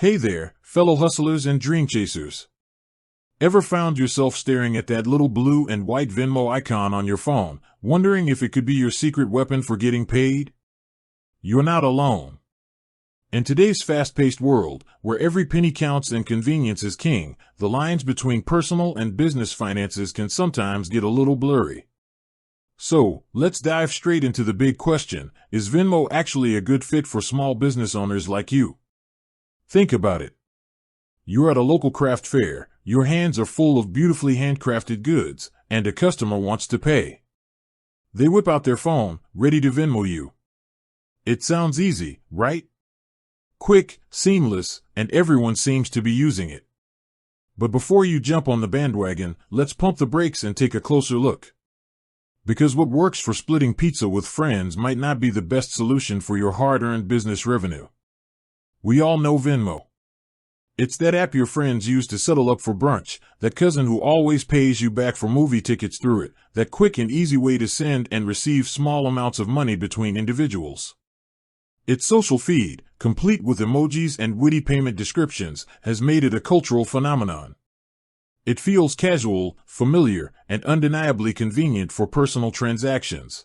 Hey there, fellow hustlers and dream chasers. Ever found yourself staring at that little blue and white Venmo icon on your phone, wondering if it could be your secret weapon for getting paid? You're not alone. In today's fast-paced world, where every penny counts and convenience is king, the lines between personal and business finances can sometimes get a little blurry. So, let's dive straight into the big question: is Venmo actually a good fit for small business owners like you? Think about it. You're at a local craft fair, your hands are full of beautifully handcrafted goods, and a customer wants to pay. They whip out their phone, ready to Venmo you. It sounds easy, right? Quick, seamless, and everyone seems to be using it. But before you jump on the bandwagon, let's pump the brakes and take a closer look. Because what works for splitting pizza with friends might not be the best solution for your hard-earned business revenue. We all know Venmo. It's that app your friends use to settle up for brunch, that cousin who always pays you back for movie tickets through it, that quick and easy way to send and receive small amounts of money between individuals. Its social feed, complete with emojis and witty payment descriptions, has made it a cultural phenomenon. It feels casual, familiar, and undeniably convenient for personal transactions.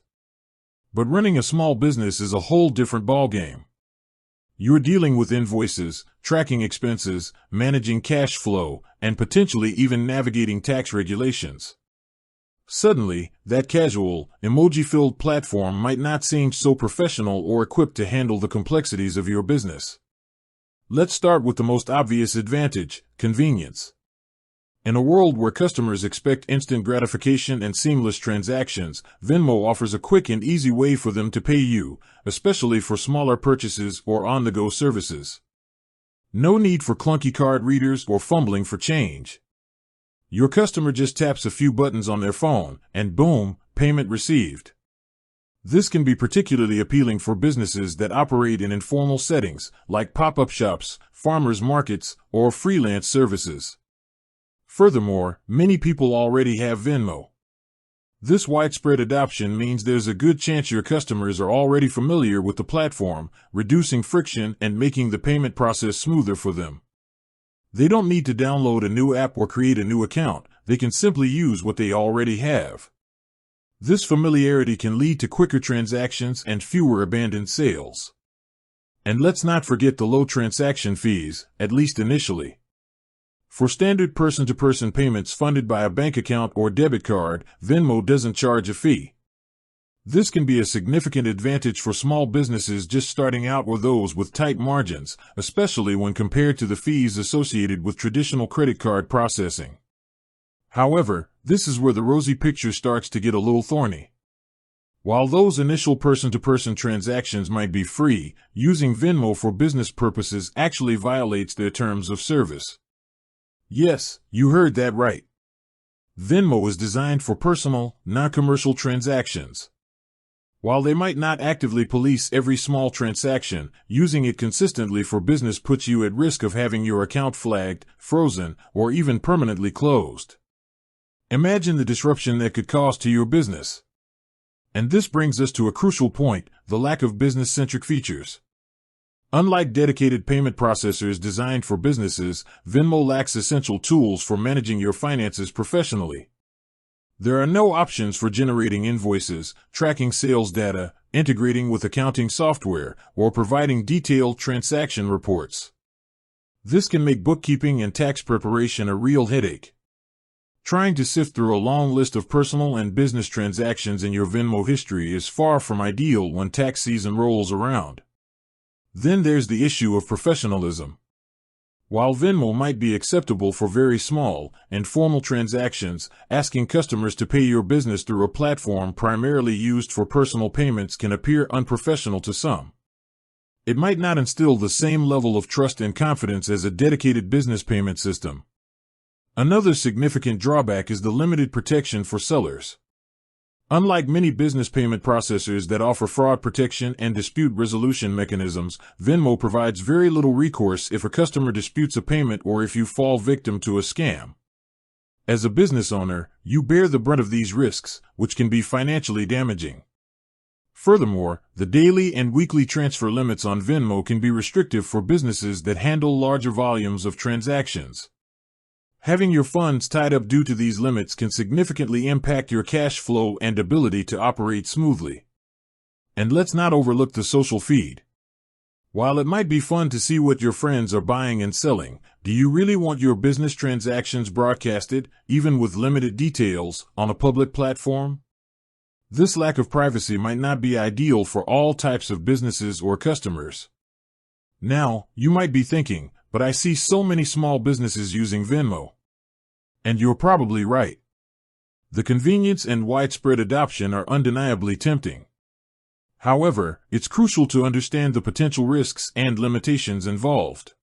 But running a small business is a whole different ballgame. You're dealing with invoices, tracking expenses, managing cash flow, and potentially even navigating tax regulations. Suddenly, that casual, emoji-filled platform might not seem so professional or equipped to handle the complexities of your business. Let's start with the most obvious advantage: convenience. In a world where customers expect instant gratification and seamless transactions, Venmo offers a quick and easy way for them to pay you, especially for smaller purchases or on-the-go services. No need for clunky card readers or fumbling for change. Your customer just taps a few buttons on their phone, and boom, payment received. This can be particularly appealing for businesses that operate in informal settings, like pop-up shops, farmers markets, or freelance services. Furthermore, many people already have Venmo. This widespread adoption means there's a good chance your customers are already familiar with the platform, reducing friction and making the payment process smoother for them. They don't need to download a new app or create a new account. They can simply use what they already have. This familiarity can lead to quicker transactions and fewer abandoned sales. And let's not forget the low transaction fees, at least initially. For standard person-to-person payments funded by a bank account or debit card, Venmo doesn't charge a fee. This can be a significant advantage for small businesses just starting out or those with tight margins, especially when compared to the fees associated with traditional credit card processing. However, this is where the rosy picture starts to get a little thorny. While those initial person-to-person transactions might be free, using Venmo for business purposes actually violates their terms of service. Yes, you heard that right. Venmo is designed for personal, non-commercial transactions. While they might not actively police every small transaction, using it consistently for business puts you at risk of having your account flagged, frozen, or even permanently closed. Imagine the disruption that could cause to your business. And this brings us to a crucial point: the lack of business-centric features. Unlike dedicated payment processors designed for businesses, Venmo lacks essential tools for managing your finances professionally. There are no options for generating invoices, tracking sales data, integrating with accounting software, or providing detailed transaction reports. This can make bookkeeping and tax preparation a real headache. Trying to sift through a long list of personal and business transactions in your Venmo history is far from ideal when tax season rolls around. Then there's the issue of professionalism. While Venmo might be acceptable for very small, informal transactions, asking customers to pay your business through a platform primarily used for personal payments can appear unprofessional to some. It might not instill the same level of trust and confidence as a dedicated business payment system. Another significant drawback is the limited protection for sellers. Unlike many business payment processors that offer fraud protection and dispute resolution mechanisms, Venmo provides very little recourse if a customer disputes a payment or if you fall victim to a scam. As a business owner, you bear the brunt of these risks, which can be financially damaging. Furthermore, the daily and weekly transfer limits on Venmo can be restrictive for businesses that handle larger volumes of transactions. Having your funds tied up due to these limits can significantly impact your cash flow and ability to operate smoothly. And let's not overlook the social feed. While it might be fun to see what your friends are buying and selling, do you really want your business transactions broadcasted, even with limited details, on a public platform? This lack of privacy might not be ideal for all types of businesses or customers. Now, you might be thinking, but I see so many small businesses using Venmo. And you're probably right. The convenience and widespread adoption are undeniably tempting. However, it's crucial to understand the potential risks and limitations involved.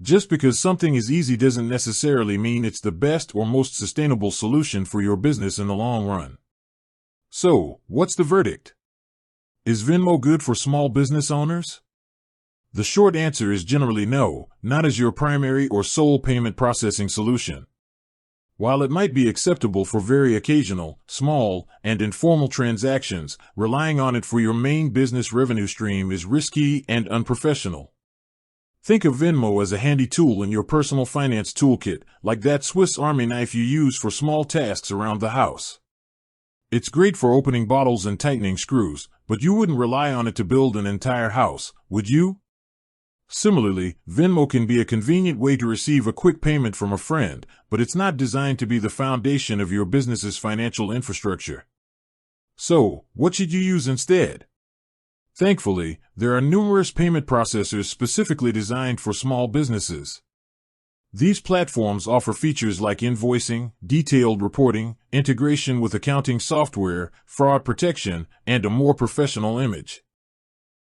Just because something is easy doesn't necessarily mean it's the best or most sustainable solution for your business in the long run. So, what's the verdict? Is Venmo good for small business owners? The short answer is generally no, not as your primary or sole payment processing solution. While it might be acceptable for very occasional, small, and informal transactions, relying on it for your main business revenue stream is risky and unprofessional. Think of Venmo as a handy tool in your personal finance toolkit, like that Swiss Army knife you use for small tasks around the house. It's great for opening bottles and tightening screws, but you wouldn't rely on it to build an entire house, would you? Similarly, Venmo can be a convenient way to receive a quick payment from a friend, but it's not designed to be the foundation of your business's financial infrastructure. So, what should you use instead? Thankfully, there are numerous payment processors specifically designed for small businesses. These platforms offer features like invoicing, detailed reporting, integration with accounting software, fraud protection, and a more professional image.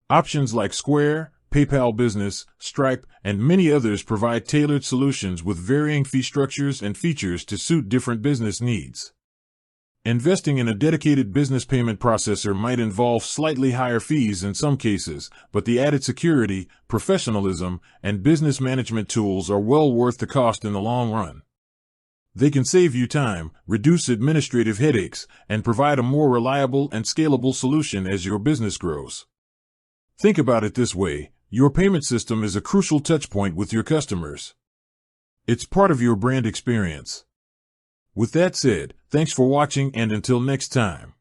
Options like Square, PayPal Business, Stripe, and many others provide tailored solutions with varying fee structures and features to suit different business needs. Investing in a dedicated business payment processor might involve slightly higher fees in some cases, but the added security, professionalism, and business management tools are well worth the cost in the long run. They can save you time, reduce administrative headaches, and provide a more reliable and scalable solution as your business grows. Think about it this way: your payment system is a crucial touchpoint with your customers. It's part of your brand experience. With that said, thanks for watching, and until next time.